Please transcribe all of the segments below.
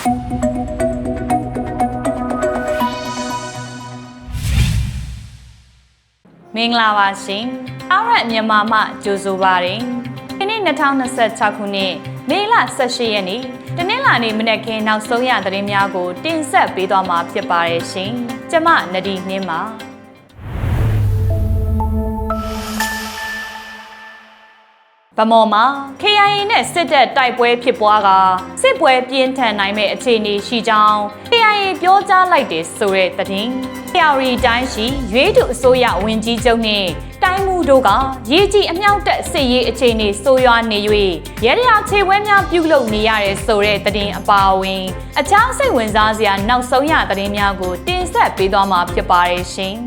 မင်္ဂလာပါရှင်အားရမြန်မာမှကြိုဆိုပါရစေဒီနေ့2026ခုနှစ်မေလ18ရက်နေ့တနင်္လာနေ့မနက်ခင်းနောက်ဆုံးရသတင်းများကိုတင်ဆက်ပေးသွားမှာဖြစ်ပါတယ်ရှင်ကျမနဒီနှင်းပါဗမော်မှာ KIA နဲ့စစ်တပ်တိုက်ပွဲဖြစ်ပွားကစစ်ပွဲပြင်းထန်နိုင်မဲ့အခြေအနေရှိကြောင်း KIA ပြောကြားလိုက်တဲ့ဆိုတဲ့သတင်းKIA တိုင်းရှိရွေးသူအစိုးရဝန်ကြီးချုပ်နဲ့တိုင်းမှုတို့ကရေးကြီးအမြောက်တက်စစ်ရေးအခြေအနေဆိုးရွားနေ၍ရဲရခြေဝဲများပြုလုပ်နေရတဲ့ဆိုတဲ့သတင်းအပါအဝင်အခြားစိတ်ဝင်စားစရာနောက်ဆုံးရသတင်းများကိုတင်ဆက်ပေးသွားမှာဖြစ်ပါတယ်ရှင်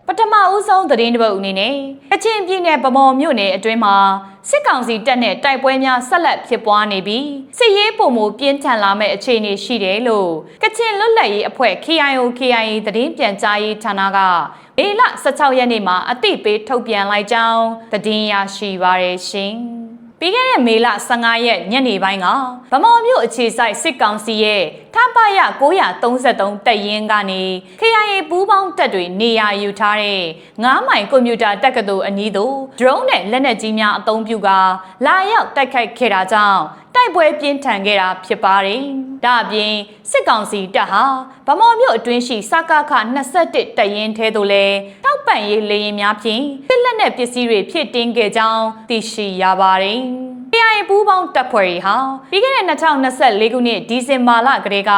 ပထမဦးဆုံးသတင်းတစ်ပုဒ်အနေနဲ့ကချင်ပြည်နယ်ဗမော်မြို့နယ်အတွင်းမှာစစ်ကောင်စီတပ်နဲ့တိုက်ပွဲများဆက်လက်ဖြစ်ပွားနေပြီးစစ်ရေးပုံမှုပြင်းထန်လာမဲ့အခြေအနေရှိတယ်လို့ကချင်လွတ်လပ်ရေးအဖွဲ့ KIA သတင်းပြန်ကြားရေးဌာနကမေလ16ရက်နေ့မှာအသိပေးထုတ်ပြန်လိုက်ကြောင်းသတင်းရရှိပါရရှင်ပြီးခဲ့တဲ့မေလ15ရက်ညနေပိုင်းကဗမော်မြို့အခြေစိုက်စစ်ကောင်စီရဲ့ထပရ933တပ်ရင်းကနေ KIA ပူးပေါင်းတပ်တွေနေရာယူထားတဲ့9မိုင်ကွန်ပျူတာတက္ကသိုလ်အနီးသို့ drone နဲ့လက်နက်ကြီးများအသုံးပြုကာလာရောက်တိုက်ခိုက်ခဲ့တာကြောင့်တိုက်ပွဲပြင်းထန်ခဲ့တာဖြစ်ပါတယ်။ဒါအပြင်စစ်ကောင်စီတပ်ဟာဗမော်မြို့အတွင်းရှိစကခ21တပ်ရင်းထဲသို့လည်းထောက်ပံ့ရေးလေယာဉ်များဖြင့်စစ်လက်နက်ပစ္စည်းတွေဖြည့်တင်းခဲ့ကြောင်းသိရှိရပါတယ်။ KIA ပူးပေါင်းတပ်ဖွဲ့တွေဟာပြီးခဲ့တဲ့2024ခုနှစ်ဒီဇင်ဘာလကတည်းက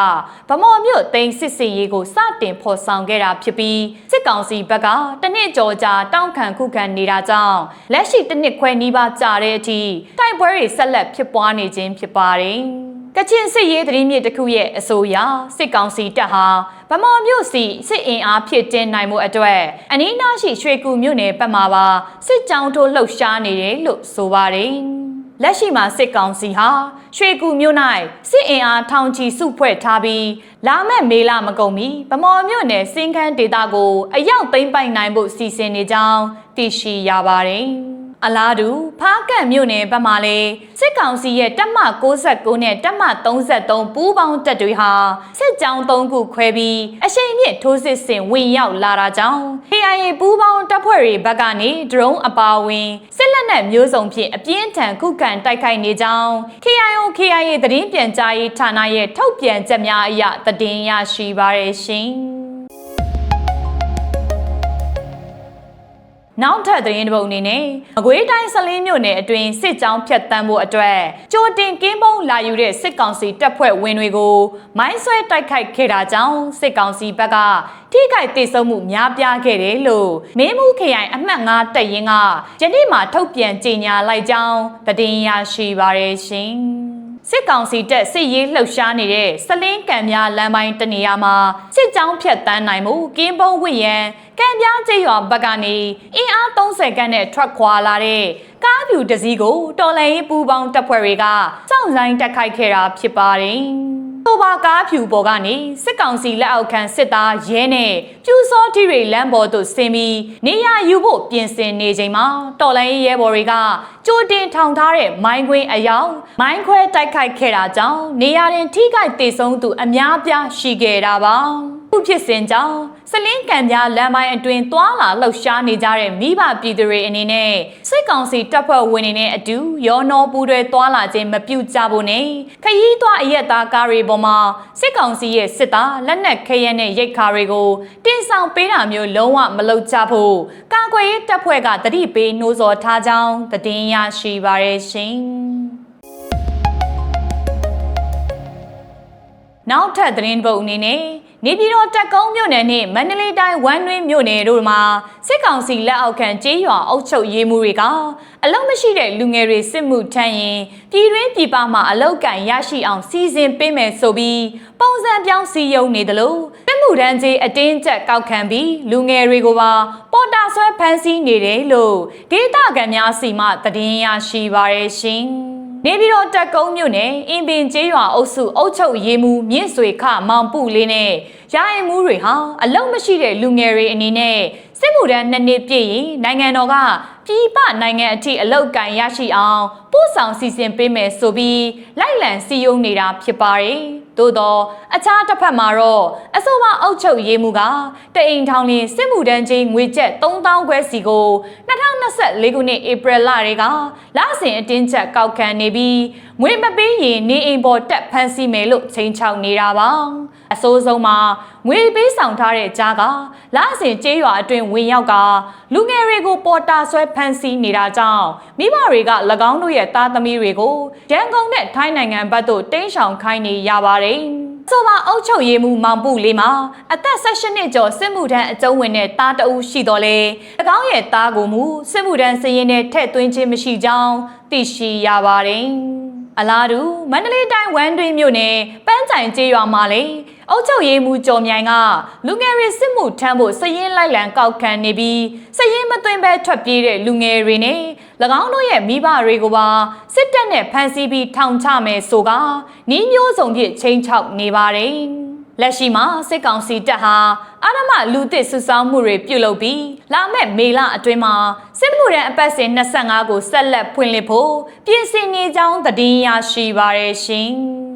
ဗမော်မြို့သိမ်းစစ်ရေးကိုစတင်ဖော်ဆောင်ခဲ့တာဖြစ်ပြီးစစ်ကောင်စီဘက်ကတနစ်ကျော်ကြာတောင်းခံခုခံနေတာကြောင့်လက်ရှိတစ်နှစ်ခွဲနီးပါးကြာတဲ့အထိတိုက်ပွဲတွေဆက်လက်ဖြစ်ပွားနေခြင်းဖြစ်ပါတယ်။ကချင်စစ်ရေးသတင်းမြစ်တစ်ခုရဲ့အဆိုအရစစ်ကောင်စီတပ်ဟာဗမော်မြို့စီစစ်အင်အားဖြစ်တင်နိုင်မှုအတွက်အနီးနားရှိရွှေကူမြို့နယ်ဘက်မှာပါစစ်ကြောင်းထိုးလှုပ်ရှားနေတယ်လို့ဆိုပါတယ်။လက်ရှိမှာစစ်ကောင်စီဟာရွှေကူမြို့၌စစ်အင်အားထောင်ချီစုဖွဲ့ထားပြီးလာမယ့်မေလမကုန်မီဗမော်မြို့နယ်စင်းခန်းဒေသကိုအရောက်သိမ်းပိုက်နိုင်ဖို့စီစဉ်နေကြောင်းသိရှိရပါတယ်။အလားတူဖားကန့်မြို့နယ်ဘက်မှာလည်းစစ်ကောင်စီရဲ့တပ်မ69နဲ့တပ်မ33ပူးပေါင်းတပ်တွေဟာစစ်ကြောင်း3ခုခွဲပြီးအရှိန်မြင့်ထိုးစစ်ဆင်ဝင်ရောက်လာတာကြောင့် KIA ပူးပေါင်းတပ်ဖွဲ့တွေဘက်ကနေ drone အပါအဝင်စစ်လက်နက်မျိုးစုံဖြင့်အပြင်းထန်ခုခံတိုက်ခိုက်နေကြောင်း KIA သတင်းပြန်ကြားရေးဌာနရဲ့ထုတ်ပြန်ချက်များအရသတင်းရရှိပါရရှင်နောက်ထပ်သတင်းတစ်ပုဒ်အနေနဲ့အကွေးတိုင်းစလင်းမြို့နယ်အတွင်းစစ်ကြောင်းဖြတ်တန်းဖို့အတွက်ကြိုတင်ကင်းပုံးလာယူတဲ့စစ်ကောင်စီတပ်ဖွဲ့ဝင်တွေကိုမိုင်းဆွဲတိုက်ခိုက်ခဲ့တာကြောင့်စစ်ကောင်စီဘက်ကထိခိုက်ဒေဆုံးမှုများပြားခဲ့တယ်လို့မင်းမှုခရိုင်အမှတ်9တပ်ရင်းကယနေ့မှထုတ်ပြန်ကြေညာလိုက်ကြောင်းသတင်းရရှိပါရရှင်စစ်ကောင်စီတပ်စစ်ရေးလှုပ်ရှားနေတဲ့စလင်းကံများလမ်းပိုင်းတနေရာမှာစစ်ကြောင်းဖြတ်တန်းနိုင်မှုကင်းပုံးဝစ်ရန်ကံပြားကျေးရွာဘက်ကနေအင်အား30ခန်းနဲ့ထွက်ခွာလာတဲ့ကားဖြူတစ်စီးကိုတော်လှန်ရေးပူးပေါင်းတပ်ဖွဲ့တွေကစောင့်ဆိုင်တက်ခိုက်ခဲ့တာဖြစ်ပါတယ်။တိုဘာကားဖြူပေါ်ကနေစစ်ကောင်စီလက်အောက်ခံစစ်သားရဲနဲ့ပြူစောထီတွေလမ်းပေါ်သို့ဆင်းပြီးနေရာယူဖို့ပြင်ဆင်နေချိန်မှာတော်လှန်ရေးရဲဘော်တွေကကြိုတင်ထောင်ထားတဲ့မိုင်းခွင်းအယောင်မိုင်းခွဲတိုက်ခိုက်ခဲ့တာကြောင့်နေရာတွင်ထိခိုက်ဒေဆုံးသူအများပြားရှိခဲ့တာပါခုဖြစ်စဉ်ကြောင့်စလင်းကံပြလမ်းပိုင်းအတွင်းသွာလာလှုပ်ရှားနေကြတဲ့မိဘပြည်သူတွေအနေနဲ့စစ်ကောင်စီတပ်ဖွဲ့ဝင်တွေနဲ့အတူရောနောပူးတွဲသွာလာခြင်းမပြုကြဖို့နဲ့ခရီးသွားအရက်သားကားတွေပေါ်မှာစစ်ကောင်စီရဲ့စစ်သားလက်နက်ခဲယမ်းနဲ့ရိတ်ခါတွေကိုတင်ဆောင်ပေးတာမျိုးလုံးဝမလုပ်ကြဖို့ကာကွယ်ရေးတပ်ဖွဲ့ကတတိပေးနှိုးဆော်ထားကြောင်းသတင်းရရှိပါရရှင်နောက်ထပ်သတင်းပုတ်အနေနဲ့နေပြည်တော်တက်ကုန်းမြို့နယ်နဲ့မန္တလေးတိုင်းဝမ်းတွင်းမြို့နယ်တို့မှာစစ်ကောင်စီလက်အောက်ခံကျေးရွာအုပ်ချုပ်ရေးမှုတွေကအလုံမရှိတဲ့လူငယ်တွေစစ်မှုထမ်းရင်ပြည်တွင်းပြည်ပမှာအလောက်ကန်ရရှိအောင်စီစဉ်ပေးမယ်ဆိုပြီးပုံစံပြောင်းစီယုံနေတယ်လို့စစ်မှုထမ်းကြီးအတင်းကျပ်ကောက်ခံပြီးလူငယ်တွေကိုပါပေါ်တာဆွဲဖမ်းဆီးနေတယ်လို့ဒေသခံများစီမှသတင်းရရှိပါရရှင်နေပြည်တော်တက်ကုန်းမြို့နယ်အင်ပင်ကျေးရွာအုပ်စုအုပ်ချုပ်ရေးမှူးမြင့်ဆွေခမောင်ပုလေးနဲ့ရာအိမ်မှုတွေဟာအလုံမရှိတဲ့လူငယ်တွေအနေနဲ့စစ်မှုထမ်း2နှစ်ပြည့်ရင်နိုင်ငံတော်ကပြည်ပနိုင်ငံအထိအလောက်ကန်ရရှိအောင် ပို့ဆောင်စီစဉ်ပေးမယ်ဆိုပြီးလိုက်လံစီယုံနေတာဖြစ်ပါတယ်။သို့တော့အခြားတစ်ဖက်မှာတော့အဆိုပါအုပ်ချုပ်ရေးမှုကတအိမ်ထောင်လင်းစစ်မှုထမ်းချင်းငွေကျပ်3000ခွဲစီကို2024ခုနှစ်ဧပြီလတွေကလစဉ်အတင်းကျပ်ကောက်ခံနေပြီးငွေမပေးရင်နေအိမ်ပေါ်တက်ဖမ်းဆီးမယ်လို့ချိန်ချောက်နေတာပါ။အဆိုးဆုံးမှာငွေပေးဆောင်ထားတဲ့ကြားကလစဉ်ကျေးရွာအတွင်းဝင်ရောက်ကလူငယ်တွေကိုပေါ်တာဆွဲဖမ်းဆီးနေတာကြောင့်မိဘတွေက၎င်းတို့ရဲ့သားသမီးတွေကိုရန်ကုန်နဲ့ထိုင်းနိုင်ငံဘက်သို့တင်းရှောင်ခိုင်းနေရပါတယ်။ဆိုပါအုပ်ချုပ်ရေးမှူးမောင်ပုလေးမှာအသက်18နှစ်ကျော်စစ်မှုထမ်းအကျုံးဝင်တဲ့သားတအုပ်ရှိတော်လဲ၎င်းရဲ့သားကိုမူစစ်မှုထမ်းစည်ရင်နဲ့ထည့်သွင်းခြင်းမရှိကြောင်းသိရှိရပါတယ်။အလားတူမန္တလေးတိုင်းဝမ်းတွင်းမြို့နယ်ပန်းချိုင်ကျေးရွာမှာလေအုပ်ချုပ်ရေးမှူးကျော်မြိုင်ကလူငယ်တွေစစ်မှုထမ်းဖို့စည်ရင်လိုက်လံကောက်ခံနေပြီးစည်ရင်မသွင်းဘဲထွက်ပြေးတဲ့လူငယ်တွေနဲ့၎င်းတို့ရဲ့မိဘတွေကိုပါစစ်တပ်နဲ့ဖမ်းဆီးပြီးထောင်ချမယ်ဆိုကနှီးမျိုးစုံဖြင့်ချိန်ချောက်နေပါတယ်။လက်ရှိမှာစစ်ကောင်စီတပ်ဟာအာဏာလူသစ်စုဆောင်းမှုတွေပြုလုပ်ပြီးလာမယ့်မေလအတွင်းမှာစစ်မှုထမ်းအပတ်စဉ်25ကိုဆက်လက်ဖွင့်လှစ်ဖို့ပြင်ဆင်နေကြောင်းသတင်းရရှိပါရရှင်။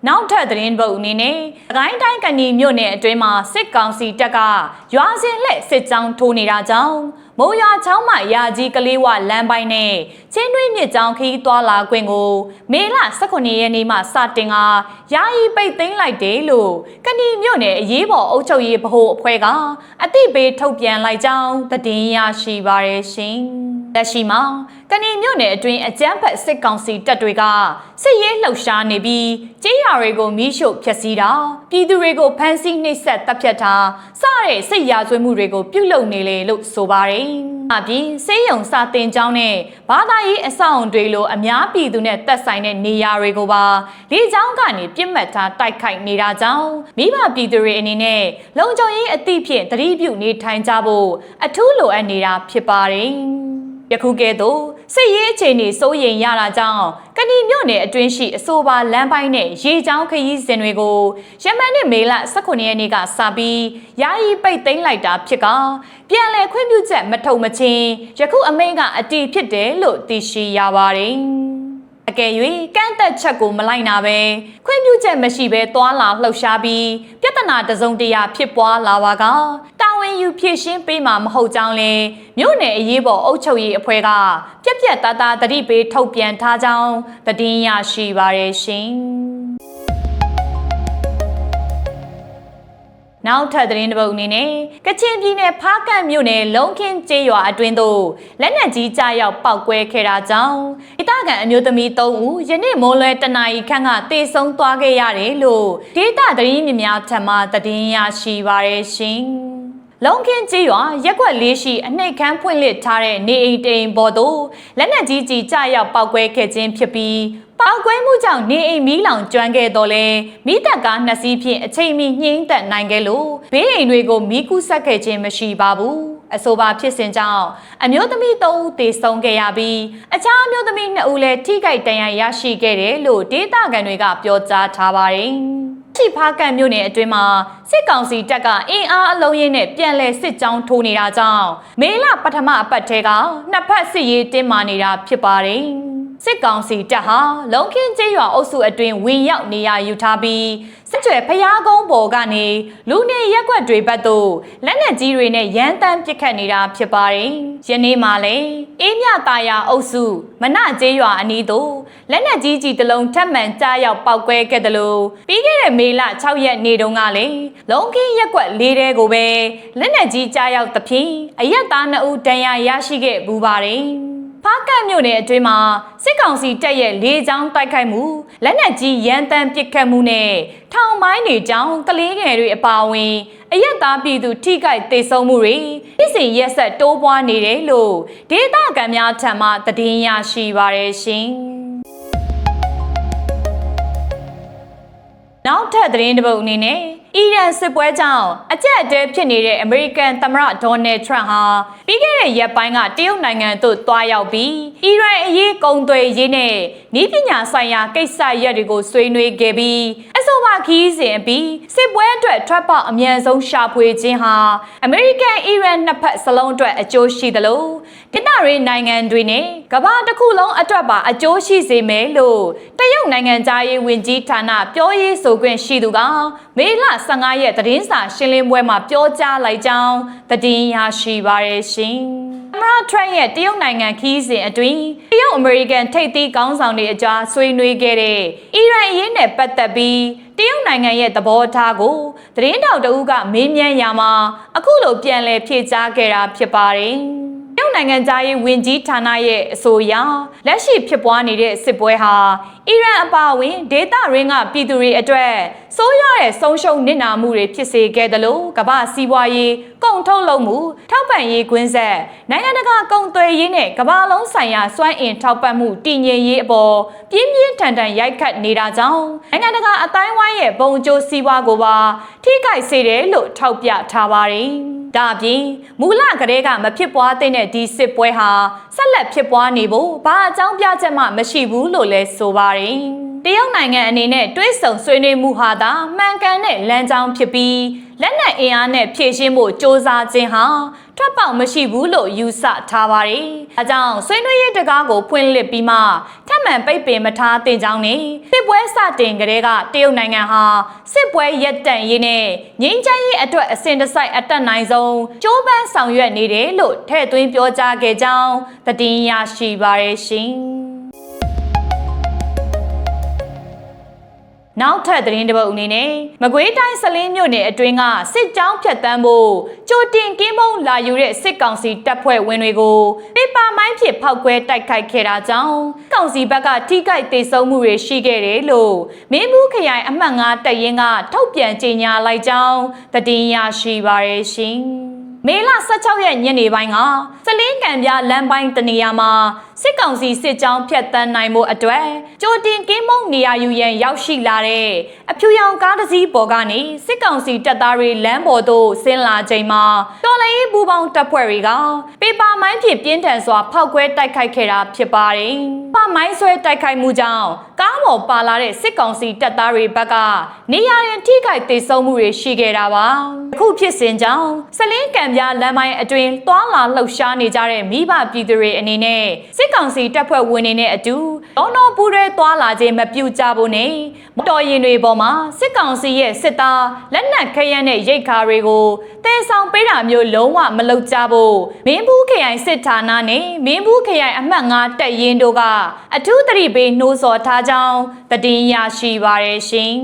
နောက်ထပ်သတင်းပုတ်အနေနဲ့အကိုင်းတိုင်းကဏီမြို့နယ်အတွင်းမှာစစ်ကောင်စီတပ်ကရွာစဉ်လက်စစ်ကြောင်းထိုးနေတာကြောင့်မိုးရွာချောင်းမှရာကြီးကလေးဝလမ်းပိုင်းနဲ့ချင်းတွင်းမြစ်ကြောင်းခီးသွားလာခွင့်ကိုမေလ18ရက်နေ့မှစတင်ကယာယီပိတ်သိမ်းလိုက်တယ်လို့ကဏီမြို့နယ်အရေးပေါ်အုပ်ချုပ်ရေးဗဟိုအဖွဲ့ကအသိပေးထုတ်ပြန်လိုက်ကြောင်းသတင်းရရှိပါရရှင်။လက်ရှိမှာကဏီမြို့နယ်အတွင်းအကြမ်းဖက်စစ်ကောင်စီတပ်တွေကစစ်ရေးလှုပ်ရှားနေပြီးကျေးရွာတွေကိုမီးရှို့ဖျက်ဆီးတာပြည်သူတွေကိုဖမ်းဆီးနှိပ်စက်တပ်ဖြတ်တာစတဲ့စစ်ရာဇဝတ်မှုတွေကိုပြုလုပ်နေလေလို့ဆိုပါတယ်။အပြင်စေယုံစာတင်ကျောင်းနဲ့ဘာသာရေးအဆောက်အုံတွေလိုအများပြည်သူနဲ့သက်ဆိုင်တဲ့နေရာတွေကိုပါလေကြောင်းကနေပြစ်မှတ်ထားတိုက်ခိုက်နေတာကြောင့်မိဘပြည်သူတွေအနေနဲ့လုံခြုံရေးအသည့်ဖြင့်သတိပြုနေထိုင်ကြဖို့အထူးလိုအပ်နေတာဖြစ်ပါတယ်။ယခုကဲ့သို့စစ်ရေးအခြေအနေစိုးရိမ်ရတာကြောင့်ကဏီမြို့နယ်အတွင်းရှိအဆိုပါလမ်းပိုင်းနဲ့ရေကြောင်းခရီးစဉ်တွေကိုယမန်နဲ့မေလ18ရက်နေ့ကစပြီးယာယီပိတ်သိမ်းလိုက်တာဖြစ်ကပြန်လည်ခွင့်ပြုချက်မထုတ်မချင်းယခုအမိန့်ကအတည်ဖြစ်တယ်လို့သိရှိရပါတယ်။အကယ်၍ကန့်သက်ချက်ကိုမလိုက်နာပဲခွင့်ပြုချက်မရှိဘဲသွာလာလှုပ်ရှားပြီးပြဿနာတစုံတရာဖြစ်ပွားလာပါကတာဝန်ယူဖြည့်ရှင်းပေးမှာမဟုတ်ကြောင်းလဲမြို့နယ်အရေးပေါ်အုပ်ချုပ်ရေးအဖွဲ့ကပြက်ပြက်သားသားတတိပေးထုတ်ပြန်ထားကြောင်းသတင်းရရှိပါရရှင်။နောက်ထပ်သတင်းတစ်ပုဒ်အနေနဲ့ကချင်ပြည်နယ်ဖားကန့်မြို့နယ်လုံခင်းကျေးရွာအတွင်းသို့လက်နက်ကြီးကြားရောက်ပောက်ကွဲခဲ့တာကြောင့်ဒေသခံအမျိုးသမီး3ဦးယနေ့မိုးလွဲတနာရီခန့်ကတေဆုံးသွားခဲ့ရတယ်လို့ဒေသသတင်းများထံမှသတင်းရရှိပါရရှင်။လုံခင်းကြီးရွာရက်ွက်လေးရှိအနှိတ်ခမ်းဖွင့်လှစ်ထားတဲ့နေအိမ်တိမ်ပေါ်သို့လက်နက်ကြီးကြီးကြားရောက်ပောက်ကွဲခဲ့ခြင်းဖြစ်ပြီးပောက်ကွဲမှုကြောင့်နေအိမ်မီးလောင်ကျွမ်းခဲ့တော့လဲမိသက်ကား2စီးဖြင့်အချိန်မီညှိမ့်သက်နိုင်ခဲ့လို့ဘေးအိမ်တွေကိုမီးကူးဆက်ခဲ့ခြင်းမရှိပါဘူးအဆိုပါဖြစ်စဉ်ကြောင့်အမျိုးသမီး3ဦးသေဆုံးခဲ့ရပြီးအခြားအမျိုးသမီး2ဦးလည်းထိခိုက်ဒဏ်ရာရရှိခဲ့တယ်လို့ဒေသခံတွေကပြောကြားထားပါတယ်ရှိဖားကန့်မြို့နယ်အတွင်းမှာစစ်ကောင်စီတပ်ကအင်အားအလုံးရင်းနဲ့ပြန်လည်စစ်ကြောင်းထိုးနေတာကြောင့်မေလပထမအပတ်ထဲကနှစ်ဖက်စစ်ရေးတင်းမာနေတာဖြစ်ပါတယ်စစ်ကောင်စီတပ်ဟာလုံခင်းကျေးရွာအုပ်စုအတွင်းဝင်ရောက်နေရယူထားပြီးစစ်ကျွဲဖျားကုန်းပေါ်ကနေလူနေရက်ွက်တွေဘက်သို့လက်နက်ကြီးတွေနဲ့ရန်တမ်းပစ်ခတ်နေတာဖြစ်ပါတယ်။ယနေ့မှလည်းအေးမြတာယာအုပ်စုမနကျေးရွာအနီးသို့လက်နက်ကြီးကြီးတစ်လုံးထပ်မံကြားရောက်ပောက်ကွဲခဲ့တယ်လို့ပြီးခဲ့တဲ့မေလ6ရက်နေ့တုန်းကလည်းလုံခင်းရက်ွက်၄တဲကိုပဲလက်နက်ကြီးကြားရောက်သဖြင့်အရက်သား2ဦးဒဏ်ရာရရှိခဲ့ပူပါတယ်။ဖားကန့်မြို့နယ်အတွင်းမှာစစ်ကောင်စီတပ်ရဲ့လေကြောင်းတိုက်ခိုက်မှုလက်နက်ကြီးရန်တမ်းပစ်ခတ်မှုနဲ့ထောင်မိုင်းတွေကြောင့်ကလေးငယ်တွေအပါအဝင်အရက်သားပြည်သူထိခိုက်ဒေဆုံးမှုတွေပြည်စီရက်ဆက်တိုးပွားနေတယ်လို့ဒေသခံများထံမှသတင်းရရှိပါရရှင်။နောက်ထပ်သတင်းတစ်ပုဒ်အနေနဲ့အီရန်စစ်ပွဲကြောင့်အကြက်အတဲဖြစ်နေတဲ့အမေရိကန်သမ္မတဒေါ်နယ်ထရန့်ဟာပြီးခဲ့တဲ့ရက်ပိုင်းကတရုတ်နိုင်ငံသို့သွားရောက်ပြီးအီရန်အရေးကုန်သွယ်ရေးနဲ့နည်းပညာဆိုင်ရာကိစ္စရပ်တွေကိုဆွေးနွေးခဲ့ပြီးအဆိုပါ ခီးစဉ်အပြီးစစ်ပွဲအတွက်ထွက်ပေါက်အမြန်ဆုံးရှာဖွေခြင်းဟာအမေရိကန်အီရန်နှစ်ဖက်စလုံးအတွက်အကျိုးရှိသလိုဒေသရင်းနိုင်ငံတွေနဲ့ကမ္ဘာတစ်ခုလုံးအတွက်ပါအကျိုးရှိစေမယ်လို့တရုတ်နိုင်ငံသားရေးဝန်ကြီးဌာနပြောရေးဆိုခွင့်ရှိသူကမေလ15ရက်သတင်းစာရှင်းလင်းပွဲမှာပြောကြားလိုက်ကြောင်းသတင်းရရှိပါရရှင်အမရထရန့်ရဲ့တရုတ်နိုင်ငံခီးစဉ်အတွင်းတရုတ်အမေရိကန်ထိပ်သီးခေါင်းဆောင်တွေအကြားဆွေးနွေးခဲ့တဲ့အီရန်အရေးနဲ့ပတ်သက်ပြီးတရုတ်နိုင်ငံရဲ့သဘောထားကိုသတင်းတောက်တဦးကမေးမြန်းရာမှာအခုလိုပြန်လည်ဖြေကြားခဲ့တာဖြစ်ပါတယ်တရုတ်နိုင်ငံသားရေးဝန်ကြီးဌာနရဲ့အဆိုအရလက်ရှိဖြစ်ပွားနေတဲ့စစ်ပွဲဟာအီရန်အပါအဝင်ဒေသရင်းကပြည်သူတွေအတွက်ဆိုးရွားတဲ့ဆုံးရှုံးနစ်နာမှုတွေဖြစ်စေခဲ့တယ်လို့ကမ္ဘာစီးပွားရေးကုန်ထုတ်လုပ်မှုထောက်ပံ့ရေးကွင်းဆက်နိုင်ငံတကာကုန်သွယ်ရေးနဲ့ကမ္ဘာလုံးဆိုင်ရာစွမ်းအင်ထောက်ပံ့မှုတည်ငြိမ်ရေးအပေါ်ပြင်းပြင်းထန်ထန်ရိုက်ခတ်နေတာကြောင့်နိုင်ငံတကာအတိုင်းဝိုင်းရဲ့ဘုံကျိုးစီးပွားကိုပါထိခိုက်စေတယ်လို့ထောက်ပြထားပါတယ်ဒါအပြင်မူလကတည်းကမဖြစ်ပွားတဲ့ဒီစစ်ပွဲဟာဆက်လက်ဖြစ်ပွားနေဖို့ဘာအကြောင်းပြချက်မှမရှိဘူးလို့လည်းဆိုပါတယ်တရုတ်နိုင်ငံအနေနဲ့တွဲဆုံဆွေးနွေးမှုဟာသာမှန်ကန်တဲ့လမ်းကြောင်းဖြစ်ပြီးလက်နက်အင်အားနဲ့ဖြည့်ရှင်းဖို့စ조사ခြင်းဟာထွက်ပေါက်မရှိဘူးလို့ယူဆထားပါတယ်။ဒါကြောင့်ဆွေးနွေးရေးတကားကိုဖွင့်လှစ်ပြီးမှထပ်မံပိတ်ပင်မထားသင့်ကြောင်းနဲ့စစ်ပွဲစတင်ကတည်းကတရုတ်နိုင်ငံဟာစစ်ပွဲရပ်တန့်ရေးနဲ့ငြိမ်းချမ်းရေးအတွက်အစဉ်တစိုက်အတက်နိုင်ဆုံးကြိုးပမ်းဆောင်ရွက်နေတယ်လို့ထည့်သွင်းပြောကြားခဲ့ကြောင်းသတင်းရရှိပါရရှင်။နောက်ထပ်သတင်းတစ်ပုဒ်အနေနဲ့မကွေးတိုင်းစလင်းမြို့နယ်အတွင်းကစစ်ကြောင်းဖြတ်တန်းဖို့ကြိုတင်ကင်းမုံလာယူတဲ့စစ်ကောင်စီတပ်ဖွဲ့ဝင်တွေကိုပေပါမိုင်းဖြင့်ဖောက်ခွဲတိုက်ခိုက်ခဲ့တာကြောင့်ကောင်စီဘက်ကထိခိုက်ဒေဆုံးမှုတွေရှိခဲ့တယ်လို့မင်းဘူးခရိုင်အမှတ်9တပ်ရင်းကထုတ်ပြန်ကြေညာလိုက်ကြောင်းသတင်းရရှိပါရရှင်မေလ16ရက်ညနေပိုင်းကစလင်းကံပြလမ်းပိုင်းတနေရာမှာစစ်ကောင်စီစစ်ကြောင်းဖြတ်တန်းနိုင်မှုအတွက်ကြိုတင်ကင်းမုံနေရာယူရန်ရောက်ရှိလာတဲ့အဖြူရောင်ကားတစ်စီးပေါ်ကနေစစ်ကောင်စီတပ်သားတွေလမ်းပေါ်သို့ဆင်းလာချိန်မှာတော်လှန်ရေးပူးပေါင်းတပ်ဖွဲ့တွေကပေပါမိုင်းဖြင့်ပြင်းထန်စွာဖောက်ခွဲတိုက်ခိုက်ခဲ့တာဖြစ်ပါတယ်။ပေပါမိုင်းဆွဲတိုက်ခိုက်မှုကြောင့်ကားပေါ်ပါလာတဲ့စစ်ကောင်စီတပ်သားတွေဘက်ကနေရာရင်ထိခိုက်ဒေဆုံးမှုတွေရှိခဲ့တာပါ။အခုဖြစ်စဉ်ကြောင့်စလင်းကံပြလမ်းပိုင်းအတွင်းတွာလာလှုပ်ရှားနေကြတဲ့မိဘပြည်သူတွေအနေနဲ့စစ်ကောင်စီတပ်ဖွဲ့ဝင်တွေနဲ့အတူဒေါနောပူရဲတွာလာခြင်းမပြုကြဖို့နဲ့မတော်ရင်တွေပေါ်မှာစစ်ကောင်စီရဲ့စစ်သားလက်နက်ခဲယမ်းနဲ့ရိတ်ခါတွေကိုတဲဆောင်ပေးတာမျိုးလုံးဝမလုပ်ကြဖို့မင်းဘူးခရိုင်စစ်ဌာနနဲ့မင်းဘူးခရိုင်အမှတ်9တပ်ရင်းတို့ကအထူးသတိပေးနှိုးဆော်ထားကြောင်းသတင်းရရှိပါရရှင်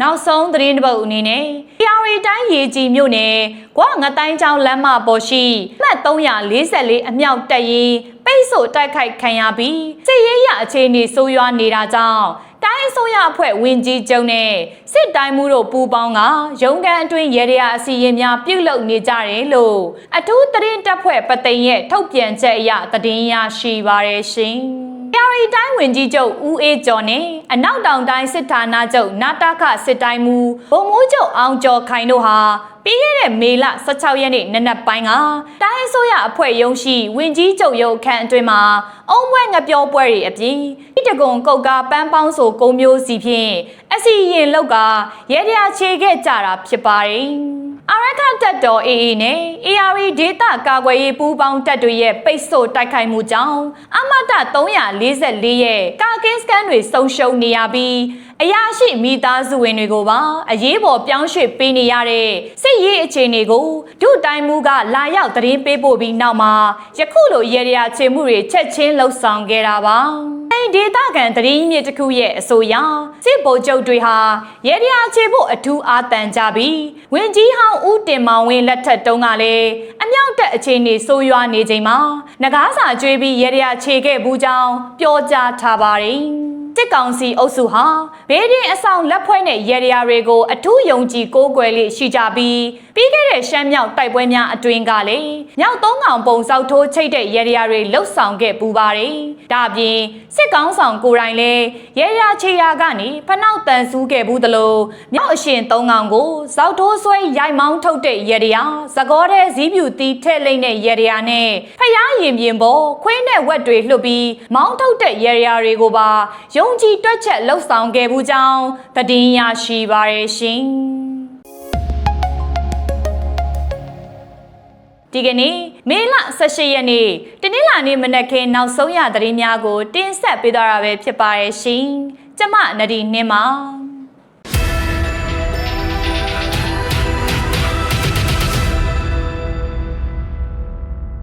နောက်ဆုံးသတင်းတစ်ပုဒ်အနေနဲ့တရားရီတိုင်းရေကြီးမြို့နယ်ကွာငတိုင်းကျောင်းလမ်းမပေါ်ရှိမှတ်344အမြောက်တက်ရင်ပိတ်ဆို့တိုက်ခိုက်ခံရပြီးစစ်ရေးရအခြေအနေဆိုးရွားနေတာကြောင့်တိုင်းအစိုးရအဖွဲ့ဝင်ကြီးချုပ်နဲ့စစ်တိုင်းမှုတို့ပူးပေါင်းကရုံးခန်းအတွင်းရေရအစီရင်များပြုလုပ်နေကြတယ်လို့အထူးသတင်းတပ်ဖွဲ့ပသိမ်ရဲ့ထုတ်ပြန်ချက်အရသတင်းရရှိပါရရှင်တရားရီတိုင်းဝင်ကြီးချုပ်ဦးအေးကျော်နဲ့အနောက်တောင်တိုင်းစစ်ဌာနချုပ်နာတာခစစ်တိုင်းမူဗိုလ်မှူးချုပ်အောင်ကျော်ခိုင်တို့ဟာပြီးခဲ့တဲ့မေလ16ရက်နေ့နနက်ပိုင်းကတိုင်းအစိုးရအဖွဲ့ရုံးရှိဝင်ကြီးချုပ်ရုံးအခန်းအတွင်းမှာအုံပွဲငပြောပွဲတွေအပြင်ဤတကုံကုတ်ကားပန်းပေါင်းဆိုကုံမျိုးစီဖြင့်အစီရင်လောက်ကရဲရချေခဲ့ကြတာဖြစ်ပါတယ်အာရခတပ်တော် AA နဲ့ AR ဒေသကာကွယ်ရေးပူးပေါင်းတပ်တွေရဲ့ပိတ်ဆို့တိုက်ခိုက်မှုကြောင့်အမတ344ရဲ့ကာကင်းစကန်တွေဆုံးရှုံးနေရပြီးအရာရှိမိသားစုဝင်တွေကိုပါအရေးပေါ်ပြောင်းရွှေ့ပေးနေရတဲ့စစ်ရေးအခြေအနေကိုဒုတိုင်းမူကလာရောက်သတင်းပေးပို့ပြီးနောက်မှာယခုလိုရေရချေမှုတွေချက်ချင်းလှုပ်ဆောင်ခဲ့တာပါဒေသခံသတင်းမြစ်တစ်ခုရဲ့အဆိုအရစစ်ဗိုလ်ချုပ်တွေဟာရေရချေဖို့အထူးအားတန်ကြပြီးဝင်ကြီးဟောင်းဦးတင်မောင်ဝင်းလက်ထက်တုန်းကလည်းအမြောက်တက်အခြေအနေဆိုးရွားနေချိန်မှာငကားစာကျွေးပြီးရေရချေခဲ့ဘူးကြောင်းပြောကြားထားပါတယ် စစ်ကောင်စီအုပ်စုဟာဘေးဒင်းအဆောင်လက်ဖွဲ့နဲ့ရေဒီယာတွေကိုအထူးယုံကြည်ကိုးကွယ်လေးရှိကြပြီးပြီးခဲ့တဲ့ရှမ်းမြောက်တိုက်ပွဲများအတွင်းကလည်းမြောက်သုံးကောင်ပုံစောက်ထိုးချိတ်တဲ့ရေဒီယာတွေလှုပ်ဆောင်ခဲ့ပူပါတယ်။ဒါအပြင်စစ်ကောင်ဆောင်ကိုယ်တိုင်လည်းရေဒီယာချေယာကနေဖနှောက်တန်ဆူးခဲ့ဘူးသလိုမြောက်အရှင်သုံးကောင်ကိုစောက်ထိုးဆွဲရိုက်မောင်းထုတ်တဲ့ရေဒီယာသကောတဲ့ဇီးပြူတီထည့်လိမ့်တဲ့ရေဒီယာနဲ့ဖျားရင်ပြင်ပေါ်ခွေးနဲ့ဝက်တွေလှုပ်ပြီးမောင်းထုတ်တဲ့ရေဒီယာတွေကိုပါယုံကြည်တွက်ချက်လှုပ်ဆောင်ခဲ့ဘူးကြောင်းသတင်းရရှိပါရရှင်ဒီကနေ့မေလ18ရက်နေ့တနင်္လာနေ့မနက်ခင်းနောက်ဆုံးရသတင်းများကိုတင်ဆက်ပေးသွားတာပဲဖြစ်ပါရဲ့ရှင်ကျမနဒီနှင်းပါ